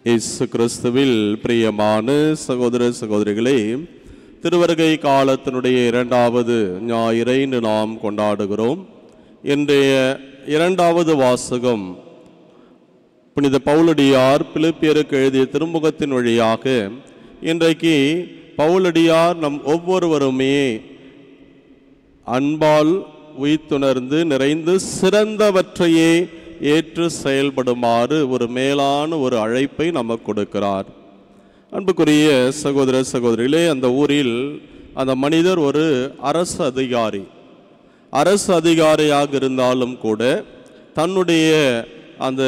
இயேசு கிறிஸ்துவில் பிரியமான சகோதர சகோதரிகளே, திருவருகை காலத்தினுடைய இரண்டாவது ஞாயிறை நாம் கொண்டாடுகிறோம். இன்றைய இரண்டாவது வாசகம் புனித பவுலடியார் பிலிப்பியருக்கு எழுதிய திருமுகத்தின் வழியாக இன்றைக்கு பவுலடியார் நம் ஒவ்வொருவருமே அன்பால் உய்த்துணர்ந்து நிறைந்து சிறந்தவற்றையே ஏற்று செயல்படுமாறு ஒரு மேலான ஒரு அழைப்பை நமக்கு கொடுக்கிறார். அன்புக்குரிய சகோதர சகோதரிகளே, அந்த ஊரில் அந்த மனிதர் ஒரு அரசு அதிகாரியாக இருந்தாலும் கூட தன்னுடைய அந்த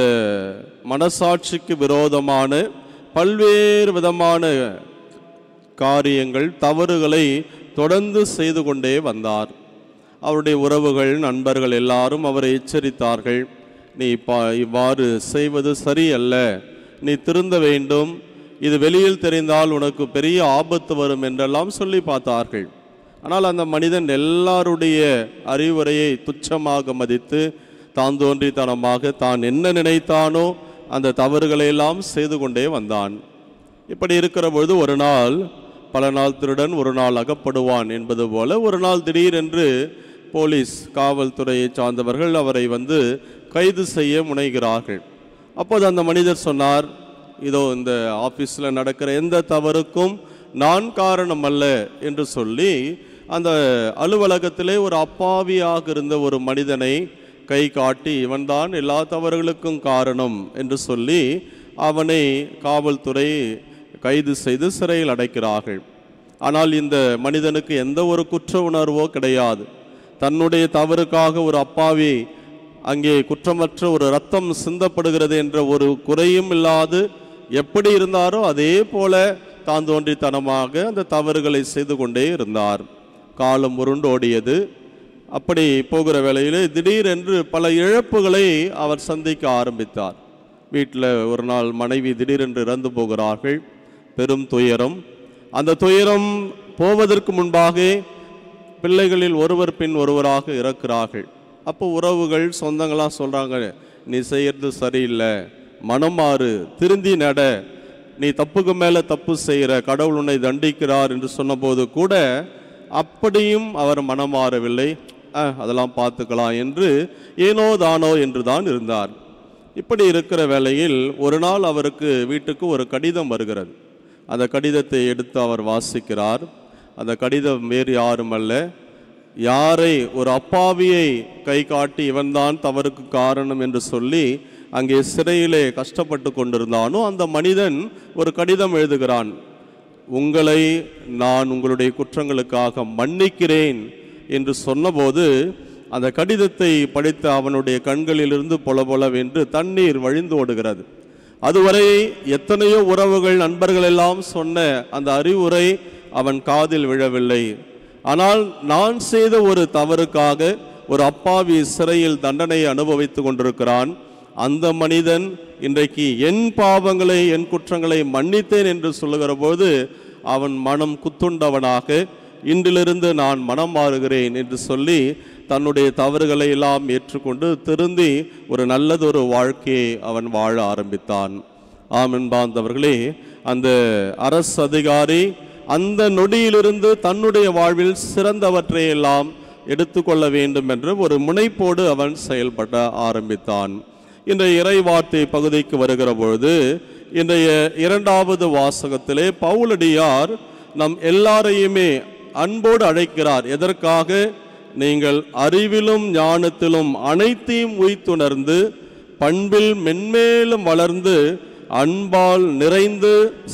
மனசாட்சிக்கு விரோதமான பல்வேறு விதமான காரியங்கள், தவறுகளை தொடர்ந்து செய்து கொண்டே வந்தார். அவருடைய உறவுகள், நண்பர்கள் எல்லாரும் அவரை எச்சரித்தார்கள். நீ இவ்வாறு செய்வது சரியல்ல, நீ திருந்த வேண்டும், இது வெளியில் தெரிந்தால் உனக்கு பெரிய ஆபத்து வரும் என்றெல்லாம் சொல்லி பார்த்தார்கள். ஆனால் அந்த மனிதன் எல்லாருடைய அறிவுரையை துச்சமாக மதித்து தான் தோன்றித்தனமாக தான் என்ன நினைத்தானோ அந்த தவறுகளையெல்லாம் செய்து கொண்டே வந்தான். இப்படி இருக்கிற பொழுது ஒரு நாள் பல நாள் திருடன் ஒரு நாள் அகப்படுவான் என்பது போல ஒரு நாள் திடீரென்று போலீஸ் காவல்துறையை சார்ந்தவர்கள் அவரை கைது செய்ய முனைகிறார்கள். அப்போது அந்த மனிதர் சொன்னார், இதோ இந்த ஆஃபீஸில் நடக்கிற எந்த தவறுக்கும் நான் காரணம் அல்ல என்று சொல்லி அந்த அலுவலகத்திலே ஒரு அப்பாவியாக இருந்த ஒரு மனிதனை கை காட்டி இவன்தான் எல்லா தவறுகளுக்கும் காரணம் என்று சொல்லி அவனை காவல்துறை கைது செய்து சிறையில் அடைக்கிறார்கள். ஆனால் இந்த மனிதனுக்கு எந்த ஒரு குற்ற உணர்வோ கிடையாது. தன்னுடைய தவறுக்காக ஒரு அப்பாவி அங்கே குற்றமற்ற ஒரு இரத்தம் சிந்தப்படுகிறது என்ற ஒரு குறையும் இல்லாது எப்படி இருந்தாரோ அதே போல தான் தோன்றித்தனமாக அந்த தவறுகளை செய்து கொண்டே இருந்தார். காலம் உருண்டோடியது. அப்படி போகிற வேளையிலே திடீரென்று பல இழப்புகளை அவர் சந்திக்க ஆரம்பித்தார். வீட்டில் ஒரு நாள் மனைவி திடீரென்று இறந்து போகிறார்கள். பெரும் துயரம். அந்த துயரம் போவதற்கு முன்பாக பிள்ளைகளில் ஒருவர் பின் ஒருவராக இறக்கிறார்கள். அப்போ உறவுகள், சொந்தங்களாம் சொல்கிறாங்க, நீ செய்கிறது சரியில்லை, மனம் மாறு, திருந்தி நட, நீ தப்புக்கு மேலே தப்பு செய்கிற, கடவுள் உன்னை தண்டிக்கிறார் என்று சொன்னபோது கூட அப்படியும் அவர் மனம் மாறவில்லை. அதெல்லாம் பார்த்துக்கலாம் என்று ஏனோ தானோ என்று தான் இருந்தார். இப்படி இருக்கிற வேளையில் ஒரு நாள் அவருக்கு வீட்டுக்கு ஒரு கடிதம் வருகிறது. அந்த கடிதத்தை எடுத்து அவர் வாசிக்கிறார். அந்த கடிதம் வேறு யாரும் அல்ல, யாரை ஒரு அப்பாவியை கை காட்டி இவன்தான் தவறுக்கு காரணம் என்று சொல்லி அங்கே சிறையிலே கஷ்டப்பட்டு கொண்டிருந்தானோ அந்த மனிதன் ஒரு கடிதம் எழுதுகிறான். உங்களை நான் உங்களுடைய குற்றங்களுக்காக மன்னிக்கிறேன் என்று சொன்னபோது அந்த கடிதத்தை படித்த அவனுடைய கண்களிலிருந்து பொலபொலவென்று தண்ணீர் வழிந்து ஓடுகிறது. அதுவரை எத்தனையோ உறவுகள், நண்பர்கள் எல்லாம் சொன்ன அந்த அறிவுரை அவன் காதில் விழவில்லை. ஆனால் நான் செய்த ஒரு தவறுக்காக ஒரு அப்பாவி சிறையில் தண்டனையை அனுபவித்து கொண்டிருக்கிறான். அந்த மனிதன் இன்றைக்கு என் பாவங்களை, என் குற்றங்களை மன்னித்தேன் என்று சொல்லுகிற போது அவன் மனம் குத்துண்டவனாக இன்றிலிருந்து நான் மனம் மாறுகிறேன் என்று சொல்லி தன்னுடைய தவறுகளை எல்லாம் ஏற்றுக்கொண்டு திருந்தி ஒரு நல்லதொரு வாழ்க்கையை அவன் வாழ ஆரம்பித்தான். ஆமென்பார்ந்தவர்களே, அந்த அரசு அதிகாரி அந்த நொடியிலிருந்து தன்னுடைய வாழ்வில் சிறந்தவற்றையெல்லாம் எடுத்துக்கொள்ள வேண்டும் என்ற ஒரு முனைப்போடு அவன் செயல்பட ஆரம்பித்தான். இன்றைய இறைவார்த்தை பகுதிக்கு வருகிற பொழுது இன்றைய இரண்டாவது வாசகத்திலே பவுலடியார் நம் எல்லாரையுமே அன்போடு அழைக்கிறார். எதற்காக? நீங்கள் அறிவிலும் ஞானத்திலும் அனைத்தையும் உய்த்துணர்ந்து பண்பில் மென்மேலும் வளர்ந்து அன்பால் நிறைந்து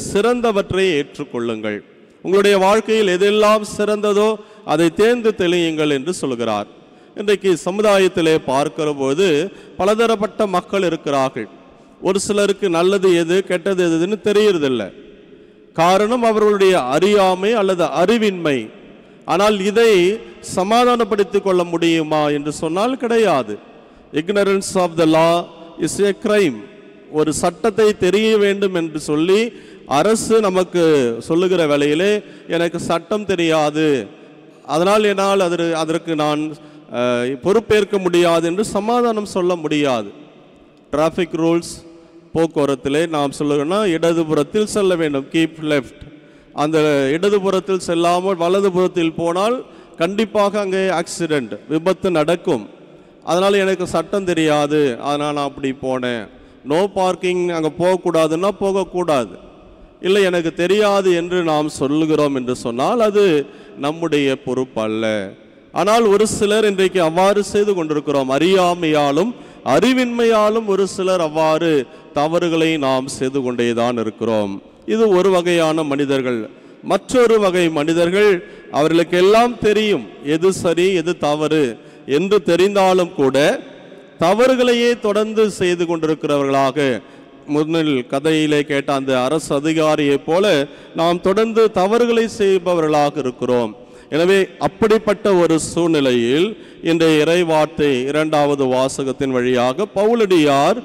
சிறந்தவற்றை ஏற்றுக்கொள்ளுங்கள். உங்களுடைய வாழ்க்கையில் எதெல்லாம் சிறந்ததோ அதை தேர்ந்து தெளியுங்கள் என்று சொல்கிறார். இன்றைக்கு சமுதாயத்திலே பார்க்கிற போது பலதரப்பட்ட மக்கள் இருக்கிறார்கள். ஒரு சிலருக்கு நல்லது எது, கெட்டது எதுன்னு தெரியறதில்லை. காரணம் அவர்களுடைய அறியாமை அல்லது அறிவின்மை. ஆனால் இதை சமாதானப்படுத்திக் கொள்ள முடியுமா என்று சொன்னால் கிடையாது. Ignorance of the law is a crime. ஒரு சட்டத்தை தெரிய வேண்டும் என்று சொல்லி அரசு நமக்கு சொல்லுகிற வேளையிலே எனக்கு சட்டம் தெரியாது, அதனால் என்னால் அதற்கு நான் பொறுப்பேற்க முடியாது என்று சமாதானம் சொல்ல முடியாது. டிராஃபிக் ரூல்ஸ், போக்குவரத்திலே நாம் சொல்லுகிறோம்னா இடதுபுறத்தில் செல்ல வேண்டும், கீப் லெஃப்ட். அந்த இடதுபுறத்தில் செல்லாமல் வலதுபுறத்தில் போனால் கண்டிப்பாக அங்கே ஆக்சிடெண்ட், விபத்து நடக்கும். அதனால் எனக்கு சட்டம் தெரியாது, அதனால் நான் அப்படி போனேன். நோ பார்க்கிங், அங்கே போகக்கூடாதுன்னா போகக்கூடாது. இல்லை எனக்கு தெரியாது என்று நாம் சொல்லுகிறோம் என்று சொன்னால் அது நம்முடைய பொறுப்பு அல்ல. ஆனால் ஒரு சிலர் இன்றைக்கு அவ்வாறு செய்து கொண்டிருக்கிறோம். அறியாமையாலும் அறிவின்மையாலும் ஒரு சிலர் அவ்வாறு தவறுகளை நாம் செய்து கொண்டேதான் இருக்கிறோம். இது ஒரு வகையான மனிதர்கள். மற்றொரு வகை மனிதர்கள், அவர்களுக்கு எல்லாம் தெரியும் எது சரி எது தவறு என்று தெரிந்தாலும் கூட தவறுகளையே தொடர்ந்து செய்து கொண்டிருக்கிறவர்களாக, முன்னில் கதையிலே கேட்ட அந்த அரசு அதிகாரியை போல நாம் தொடர்ந்து தவறுகளை செய்பவர்களாக இருக்கிறோம். எனவே அப்படிப்பட்ட ஒரு சூழ்நிலையில் இன்றைய இறைவார்த்தை 2வது வாசகத்தின் வழியாக பவுலடியார்,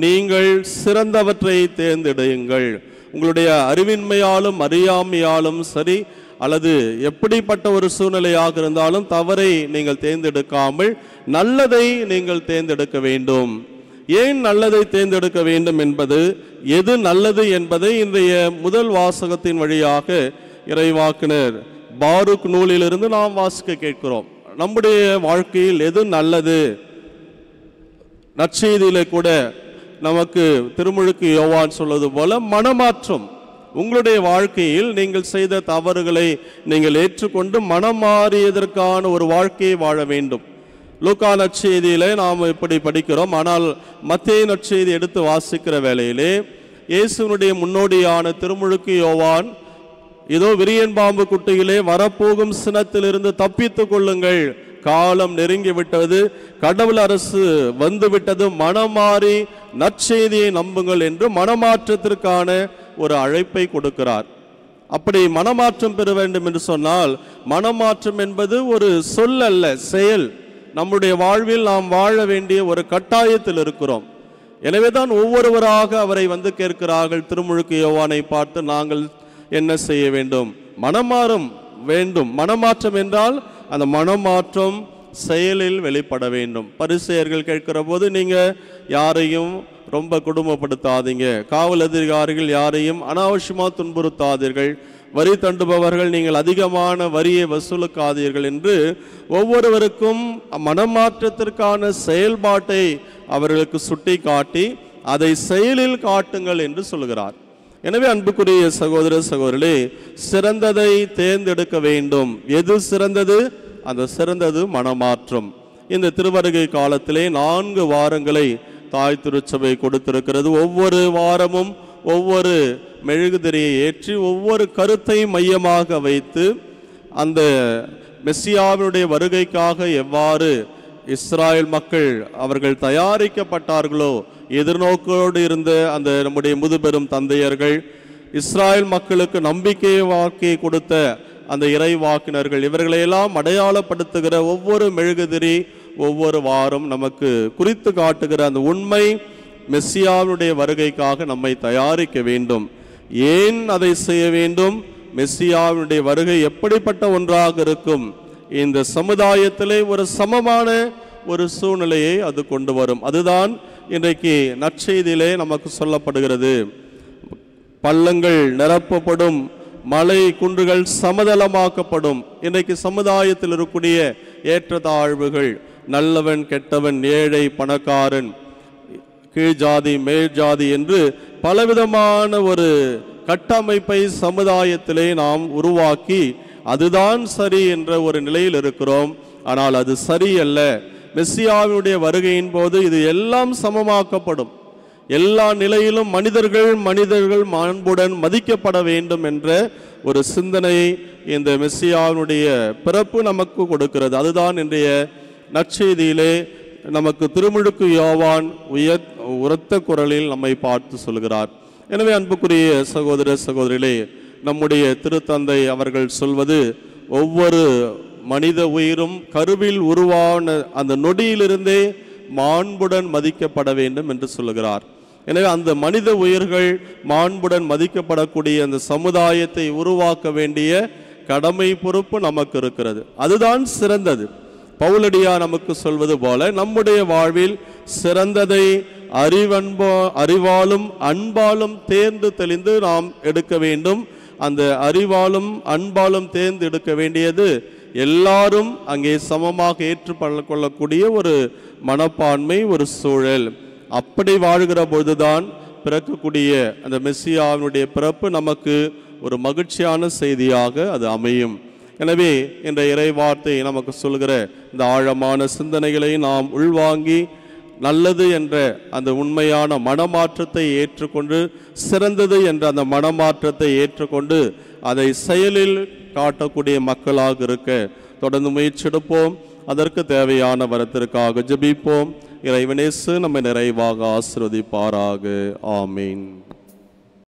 நீங்கள் சிறந்தவற்றை தேர்ந்தெடுங்கள். உங்களுடைய அறிவின்மையாலும் அறியாமையாலும் சரி, அல்லது எப்படிப்பட்ட ஒரு சூழ்நிலையாக இருந்தாலும் தவறை நீங்கள் தேர்ந்தெடுக்காமல் நல்லதை நீங்கள் தேர்ந்தெடுக்க வேண்டும். ஏன் நல்லதை தேர்ந்தெடுக்க வேண்டும் என்பது, எது நல்லது என்பதை இன்றைய முதல் வாசகத்தின் வழியாக இறைவாக்கினர் பாருக் நூலிலிருந்து நாம் வாசிக்க கேட்கிறோம். நம்முடைய வாழ்க்கையில் எது நல்லது? நற்செய்தியிலே கூட நமக்கு திருமுழுக்கு யோவான் சொல்வது போல மனமாற்றம். உங்களுடைய வாழ்க்கையில் நீங்கள் செய்த தவறுகளை நீங்கள் ஏற்றுக்கொண்டு மனம் மாறியதற்கான ஒரு வாழ்க்கையை வாழ வேண்டும். லூக்கா நற்செய்தியிலே நாம் இப்படி படிக்கிறோம். ஆனால் மத்தேயு நற்செய்தி எடுத்து வாசிக்கிற வேளையிலே இயேசுனுடைய முன்னோடியான திருமுழுக்கு யோவான், இதோ விரியன் பாம்பு குட்டியிலே வரப்போகும் சினத்திலிருந்து தப்பித்து கொள்ளுங்கள், காலம் நெருங்கி விட்டது, கடவுள் அரசு வந்து விட்டது, மனமாறி நற்செய்தியை நம்புங்கள் என்று மனமாற்றத்திற்கான ஒரு அழைப்பை கொடுக்கிறார். அப்படி மனமாற்றம் பெற வேண்டும் என்று சொன்னால், மனமாற்றம் என்பது ஒரு சொல் அல்ல, செயல். நம்முடைய வாழ்வில் நாம் வாழ வேண்டிய ஒரு கட்டாயத்தில் இருக்கிறோம். எனவேதான் ஒவ்வொருவராக அவரை வந்து கேட்கிறார்கள். திருமுழுக்கு யோவானை பார்த்து, நாங்கள் என்ன செய்ய வேண்டும்? மனமாறும் வேண்டும். மனமாற்றம் என்றால் அந்த மனமாற்றம் செயலில் வெளிப்பட வேண்டும். பரிசேயர்கள் கேட்கிற போது, நீங்க யாரையும் ரொம்ப குடும்பப்படுத்தாதீங்க, காவல் அதிகாரிகள் யாரையும் அனாவசியமாக துன்புறுத்தாதீர்கள், வரி தண்டுபவர்கள் நீங்கள் அதிகமான வரியை வசூலுக்காதீர்கள் என்று ஒவ்வொருவருக்கும் மனமாற்றத்திற்கான செயல்பாட்டை அவர்களுக்கு சுட்டி காட்டி அதை செயலில் காட்டுங்கள் என்று சொல்கிறார். எனவே அன்புக்குரிய சகோதர சகோதரர்களே, சிறந்ததை தேர்ந்தெடுக்க வேண்டும். எது சிறந்தது? அந்த சிறந்தது மனமாற்றம். இந்த திருவருகை காலத்திலே 4 வாரங்களை தாய் திருச்சபை கொடுத்திருக்கிறது. ஒவ்வொரு வாரமும் ஒவ்வொரு மெழுகுதிரியை ஏற்றி ஒவ்வொரு கருத்தை மையமாக வைத்து அந்த மெஸ்ஸியாவினுடைய வருகைக்காக எவ்வாறு இஸ்ராயல் மக்கள் அவர்கள் தயாரிக்கப்பட்டார்களோ, எதிர்நோக்கோடு இருந்த அந்த நம்முடைய முதுபெரும் தந்தையர்கள், இஸ்ராயல் மக்களுக்கு நம்பிக்கை வாக்கை கொடுத்த அந்த இறைவாக்கினர்கள், இவர்களையெல்லாம் அடையாளப்படுத்துகிற ஒவ்வொரு மெழுகுதிரி ஒவ்வொரு வாரம் நமக்கு குறித்து காட்டுகிற அந்த உண்மை, மெஸ்ஸியாவுடைய வருகைக்காக நம்மை தயாரிக்க வேண்டும். ஏன் அதை செய்ய வேண்டும்? மெஸ்ஸியாவுடைய வருகை எப்படிப்பட்ட ஒன்றாக இருக்கும்? இந்த சமுதாயத்திலே ஒரு சமமான ஒரு சூழ்நிலையை அது கொண்டு வரும். அதுதான் இன்றைக்கு நற்செய்தியிலே நமக்கு சொல்லப்படுகிறது. பள்ளங்கள் நிரப்பப்படும், மலை குன்றுகள் சமதளமாக்கப்படும். இன்றைக்கு சமுதாயத்தில் இருக்கக்கூடிய ஏற்றத்தாழ்வுகள், நல்லவன் கெட்டவன், ஏழை பணக்காரன், கீழ் ஜாதி மேல் ஜாதி என்று பலவிதமான ஒரு கட்டமைப்பை சமுதாயத்திலே நாம் உருவாக்கி அதுதான் சரி என்ற ஒரு நிலையில் இருக்கிறோம். ஆனால் அது சரியல்ல. மெஸ்ஸியாவினுடைய வருகையின் போது இது எல்லாம் சமமாக்கப்படும். எல்லா நிலையிலும் மனிதர்கள் மாண்புடன் மதிக்கப்பட வேண்டும் என்ற ஒரு சிந்தனையை இந்த மெஸ்ஸியாவினுடைய பிறப்பு நமக்கு கொடுக்கிறது. அதுதான் இன்றைய நற்செய்தியிலே நமக்கு திருமுழுக்கு யோவான் உரத்த குரலில் நம்மை பார்த்து சொல்கிறார். எனவே அன்புக்குரிய சகோதர சகோதரிகளே, நம்முடைய திருத்தந்தை அவர்கள் சொல்வது, ஒவ்வொரு மனித உயிரும் கருவில் உருவான அந்த நொடியிலிருந்தே மாண்புடன் மதிக்கப்பட வேண்டும் என்று சொல்லுகிறார். எனவே அந்த மனித உயிர்கள் மாண்புடன் மதிக்கப்படக்கூடிய அந்த சமுதாயத்தை உருவாக்க வேண்டிய கடமை பொறுப்பு நமக்கு இருக்கிறது. அதுதான் சிறந்தது. பவுலடியார் நமக்கு சொல்வது போல, நம்முடைய வாழ்வில் சிறந்ததை அறிவாலும் அன்பாலும் தேர்ந்து தெளிந்து நாம் எடுக்க வேண்டும். அந்த அறிவாலும் அன்பாலும் தேர்ந்து எடுக்க வேண்டியது எல்லாரும் அங்கே சமமாக ஏற்றுக்கொள்ளக்கூடிய ஒரு மனப்பான்மை, ஒரு சூழல். அப்படி வாழ்கிற பொழுதுதான் பிறக்கக்கூடிய அந்த மெசியாவினுடைய பிறப்பு நமக்கு ஒரு மகிழ்ச்சியான செய்தியாக அது அமையும். எனவே இந்த இறைவார்த்தை நமக்கு சொல்கிற இந்த ஆழமான சிந்தனைகளை நாம் உள்வாங்கி நல்லது என்ற அந்த உண்மையான மனமாற்றத்தை ஏற்றுக்கொண்டு, சிறந்தது என்ற அந்த மனமாற்றத்தை ஏற்றுக்கொண்டு அதை செயலில் காட்டக்கூடிய மக்களாக இருக்க தொடர்ந்து முயற்சிடுப்போம். அதற்கு தேவையான வரத்திற்காக ஜெபிப்போம். இறைவனேசு நம்மை நிறைவாக ஆசீர்வதிப்பாராக. ஆமீன்.